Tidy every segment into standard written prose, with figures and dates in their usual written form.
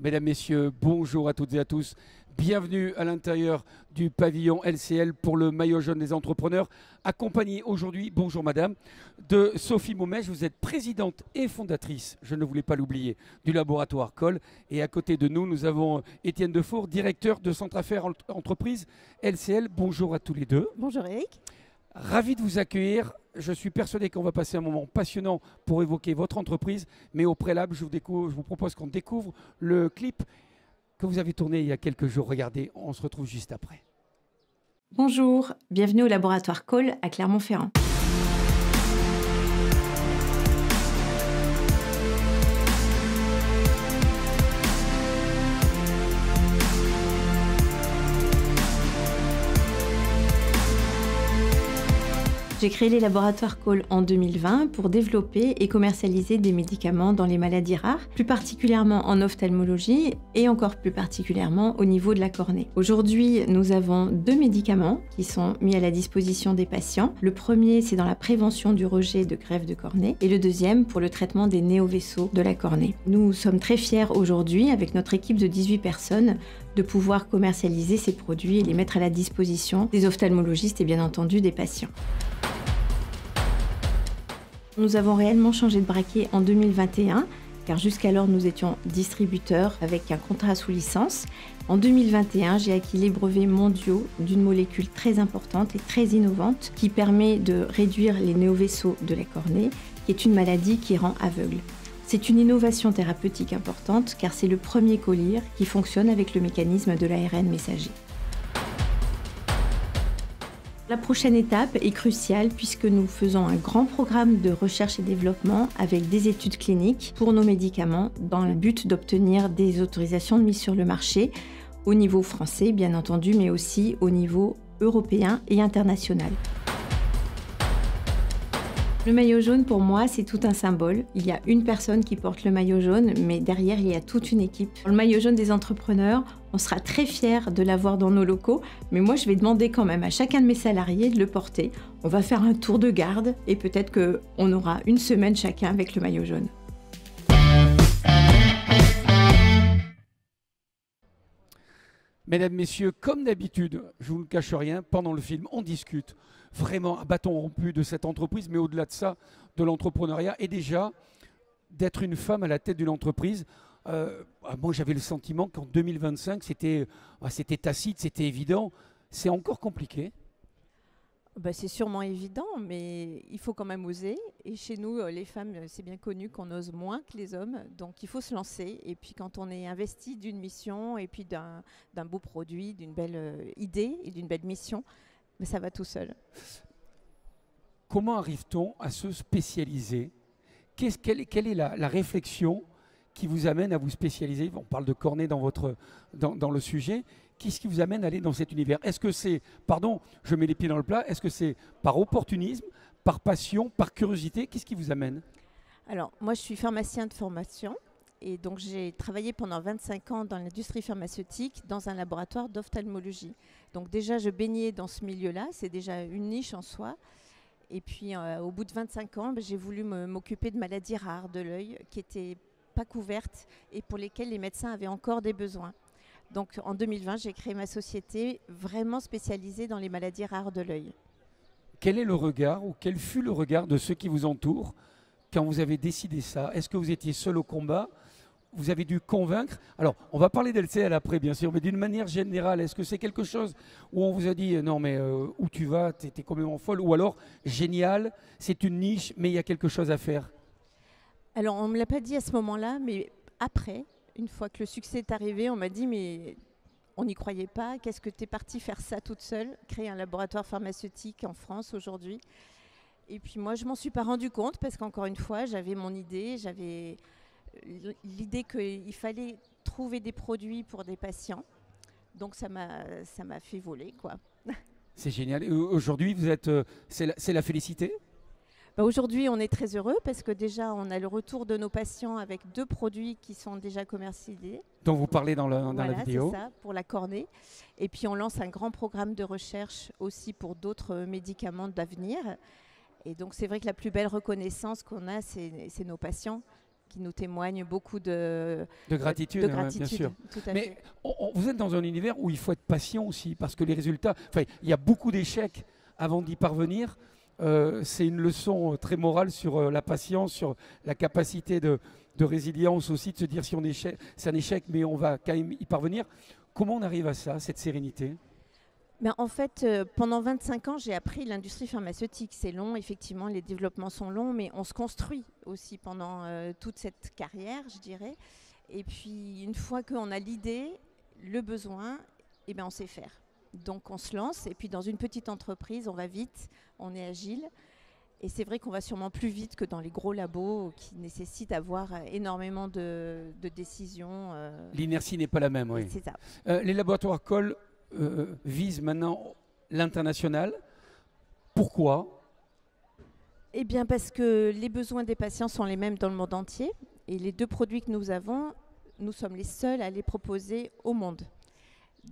Mesdames, Messieurs, bonjour à toutes et à tous. Bienvenue à l'intérieur du pavillon LCL pour le maillot jaune des entrepreneurs, accompagné aujourd'hui, bonjour madame, de Sophie Momèche. Vous êtes présidente et fondatrice, je ne voulais pas l'oublier, du laboratoire Col. Et à côté de nous, nous avons Étienne Defour, directeur de Centre Affaires Entreprises LCL. Bonjour à tous les deux. Bonjour Eric. Ravi de vous accueillir. Je suis persuadé qu'on va passer un moment passionnant pour évoquer votre entreprise. Mais au préalable, je vous propose qu'on découvre le clip que vous avez tourné il y a quelques jours. Regardez, on se retrouve juste après. Bonjour, bienvenue au laboratoire Col à Clermont-Ferrand. J'ai créé les laboratoires Col en 2020 pour développer et commercialiser des médicaments dans les maladies rares, plus particulièrement en ophtalmologie et encore plus particulièrement au niveau de la cornée. Aujourd'hui, nous avons 2 médicaments qui sont mis à la disposition des patients. Le premier, c'est dans la prévention du rejet de greffe de cornée et le deuxième pour le traitement des néovaisseaux de la cornée. Nous sommes très fiers aujourd'hui, avec notre équipe de 18 personnes, de pouvoir commercialiser ces produits et les mettre à la disposition des ophtalmologistes et bien entendu des patients. Nous avons réellement changé de braquet en 2021, car jusqu'alors nous étions distributeurs avec un contrat sous licence. En 2021, j'ai acquis les brevets mondiaux d'une molécule très importante et très innovante qui permet de réduire les néovaisseaux de la cornée, qui est une maladie qui rend aveugle. C'est une innovation thérapeutique importante car c'est le premier collyre qui fonctionne avec le mécanisme de l'ARN messager. La prochaine étape est cruciale puisque nous faisons un grand programme de recherche et développement avec des études cliniques pour nos médicaments dans le but d'obtenir des autorisations de mise sur le marché au niveau français bien entendu, mais aussi au niveau européen et international. Le maillot jaune, pour moi, c'est tout un symbole. Il y a une personne qui porte le maillot jaune, mais derrière, il y a toute une équipe. Le maillot jaune des entrepreneurs, on sera très fiers de l'avoir dans nos locaux, mais moi, je vais demander quand même à chacun de mes salariés de le porter. On va faire un tour de garde et peut-être qu'on aura une semaine chacun avec le maillot jaune. Mesdames, Messieurs, comme d'habitude, je ne vous cache rien, pendant le film, on discute vraiment à bâton rompu de cette entreprise, mais au-delà de ça, de l'entrepreneuriat et déjà d'être une femme à la tête d'une entreprise. Moi, j'avais le sentiment qu'en 2025, c'était tacite, c'était évident. C'est encore compliqué. C'est sûrement évident, mais il faut quand même oser. Et chez nous, les femmes, c'est bien connu qu'on ose moins que les hommes. Donc il faut se lancer. Et puis quand on est investi d'une mission et puis d'un beau produit, d'une belle idée et d'une belle mission, ça va tout seul. Comment arrive-t-on à se spécialiser ? Quelle est la réflexion qui vous amène à vous spécialiser ? On parle de cornée dans le sujet. Qu'est-ce qui vous amène à aller dans cet univers ? Est-ce que c'est, pardon, je mets les pieds dans le plat, est-ce que c'est par opportunisme, par passion, par curiosité ? Qu'est-ce qui vous amène ? Alors, moi, je suis pharmacien de formation. Et donc, j'ai travaillé pendant 25 ans dans l'industrie pharmaceutique, dans un laboratoire d'ophtalmologie. Donc déjà, je baignais dans ce milieu-là. C'est déjà une niche en soi. Et puis, au bout de 25 ans, j'ai voulu m'occuper de maladies rares de l'œil qui n'étaient pas couvertes et pour lesquelles les médecins avaient encore des besoins. Donc en 2020, j'ai créé ma société vraiment spécialisée dans les maladies rares de l'œil. Quel est le regard ou quel fut le regard de ceux qui vous entourent quand vous avez décidé ça ? Est-ce que vous étiez seul au combat ? Vous avez dû convaincre ? Alors, on va parler d'LCL après, bien sûr, mais d'une manière générale, est-ce que c'est quelque chose où on vous a dit « Non, mais où tu vas ? T'es complètement folle » ou alors « Génial, c'est une niche, mais il y a quelque chose à faire » ? Alors, on ne me l'a pas dit à ce moment-là, mais après, une fois que le succès est arrivé, on m'a dit « Mais on n'y croyait pas, qu'est-ce que tu es partie faire ça toute seule, créer un laboratoire pharmaceutique en France aujourd'hui ?» Et puis moi, je ne m'en suis pas rendu compte parce qu'encore une fois, j'avais mon idée, j'avais l'idée qu'il fallait trouver des produits pour des patients. Donc ça m'a fait voler, quoi. C'est génial. Et aujourd'hui, c'est la félicité ? Aujourd'hui, on est très heureux parce que déjà, on a le retour de nos patients avec 2 produits qui sont déjà commercialisés. Dont vous parlez dans la vidéo. Voilà, c'est ça, pour la cornée. Et puis, on lance un grand programme de recherche aussi pour d'autres médicaments d'avenir. Et donc, c'est vrai que la plus belle reconnaissance qu'on a, c'est nos patients qui nous témoignent beaucoup de gratitude, de ouais, gratitude, bien sûr. tout à Mais fait. vous êtes dans un univers où il faut être patient aussi, parce que les résultats, enfin, il y a beaucoup d'échecs avant d'y parvenir. C'est une leçon très morale sur la patience, sur la capacité de résilience aussi, de se dire si on échec, c'est un échec, mais on va quand même y parvenir. Comment on arrive à ça, cette sérénité? Ben, en fait, pendant 25 ans, j'ai appris l'industrie pharmaceutique. C'est long, effectivement, les développements sont longs, mais on se construit aussi pendant toute cette carrière, je dirais. Et puis, une fois qu'on a l'idée, le besoin, eh ben, on sait faire. Donc, on se lance. Et puis, dans une petite entreprise, on va vite, on est agile. Et c'est vrai qu'on va sûrement plus vite que dans les gros labos qui nécessitent d'avoir énormément de décisions. L'inertie n'est pas la même, oui. C'est ça. Les laboratoires Cole visent maintenant l'international. Pourquoi? Eh bien, parce que les besoins des patients sont les mêmes dans le monde entier. Et les 2 produits que nous avons, nous sommes les seuls à les proposer au monde.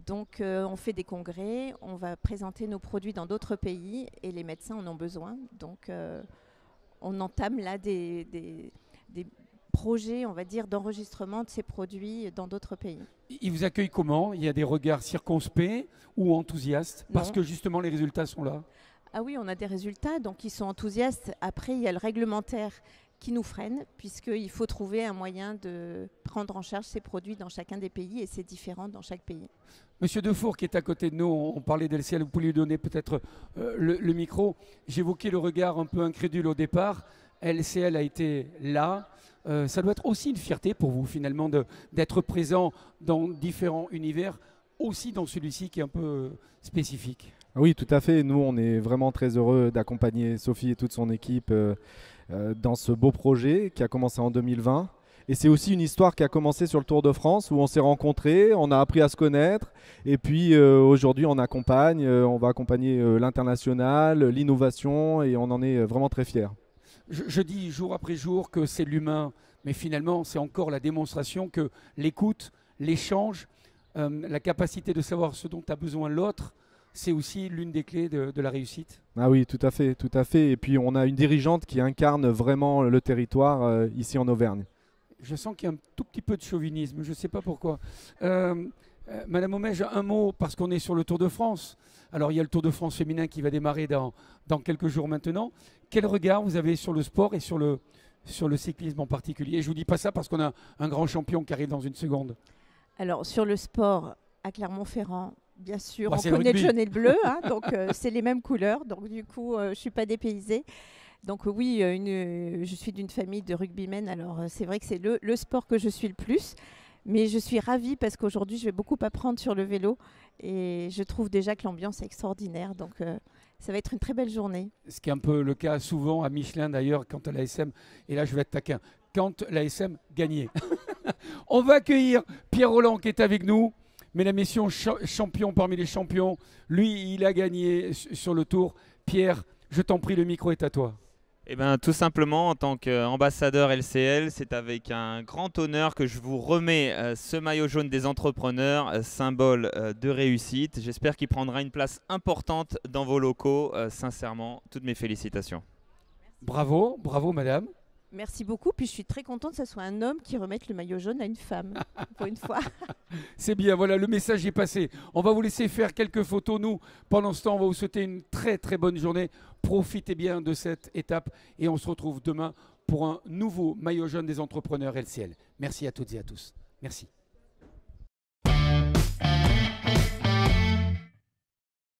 Donc, on fait des congrès, on va présenter nos produits dans d'autres pays et les médecins en ont besoin. Donc, on entame là des projets, on va dire, d'enregistrement de ces produits dans d'autres pays. Ils vous accueillent comment? Il y a des regards circonspects ou enthousiastes? Parce que justement, les résultats sont là. Ah oui, on a des résultats, donc ils sont enthousiastes. Après, il y a le réglementaire qui nous freine, puisqu'il faut trouver un moyen de prendre en charge ces produits dans chacun des pays, et c'est différent dans chaque pays. Monsieur Defour, qui est à côté de nous, on parlait d'LCL, vous pouvez lui donner peut-être le micro. J'évoquais le regard un peu incrédule au départ. LCL a été là. Ça doit être aussi une fierté pour vous, finalement, d'être présent dans différents univers, aussi dans celui-ci qui est un peu spécifique. Oui, tout à fait. Nous, on est vraiment très heureux d'accompagner Sophie et toute son équipe dans ce beau projet qui a commencé en 2020. Et c'est aussi une histoire qui a commencé sur le Tour de France où on s'est rencontrés, on a appris à se connaître. Et puis aujourd'hui, on accompagne, on va accompagner l'international, l'innovation et on en est vraiment très fiers. Je dis jour après jour que c'est l'humain, mais finalement, c'est encore la démonstration que l'écoute, l'échange, la capacité de savoir ce dont a besoin l'autre, c'est aussi l'une des clés de la réussite. Ah oui, tout à fait, tout à fait. Et puis on a une dirigeante qui incarne vraiment le territoire ici en Auvergne. Je sens qu'il y a un tout petit peu de chauvinisme, je ne sais pas pourquoi. Madame Omège, un mot, parce qu'on est sur le Tour de France. Alors il y a le Tour de France féminin qui va démarrer dans quelques jours maintenant. Quel regard vous avez sur le sport et sur le cyclisme en particulier? Je ne vous dis pas ça parce qu'on a un grand champion qui arrive dans une seconde. Alors sur le sport, à Clermont-Ferrand, bien sûr, Bah, on connaît le jaune et le bleu, hein, donc c'est les mêmes couleurs, donc du coup je ne suis pas dépaysée. Donc oui, je suis d'une famille de rugbymen, alors c'est vrai que c'est le sport que je suis le plus, mais je suis ravie parce qu'aujourd'hui je vais beaucoup apprendre sur le vélo et je trouve déjà que l'ambiance est extraordinaire, donc ça va être une très belle journée. Ce qui est un peu le cas souvent à Michelin d'ailleurs quand à l'ASM, et là je vais être taquin, quand l'ASM gagnait. On va accueillir Pierre Rolland qui est avec nous. Mesdames, Messieurs, champion parmi les champions. Lui, il a gagné sur le Tour. Pierre, je t'en prie, le micro est à toi. Eh bien, tout simplement, en tant qu'ambassadeur LCL, c'est avec un grand honneur que je vous remets ce maillot jaune des entrepreneurs, symbole de réussite. J'espère qu'il prendra une place importante dans vos locaux. Sincèrement, toutes mes félicitations. Bravo, bravo madame. Merci beaucoup, puis je suis très contente que ce soit un homme qui remette le maillot jaune à une femme, pour une fois. C'est bien, voilà, le message est passé. On va vous laisser faire quelques photos, nous. Pendant ce temps, on va vous souhaiter une très très bonne journée. Profitez bien de cette étape et on se retrouve demain pour un nouveau maillot jaune des entrepreneurs LCL. Merci à toutes et à tous. Merci.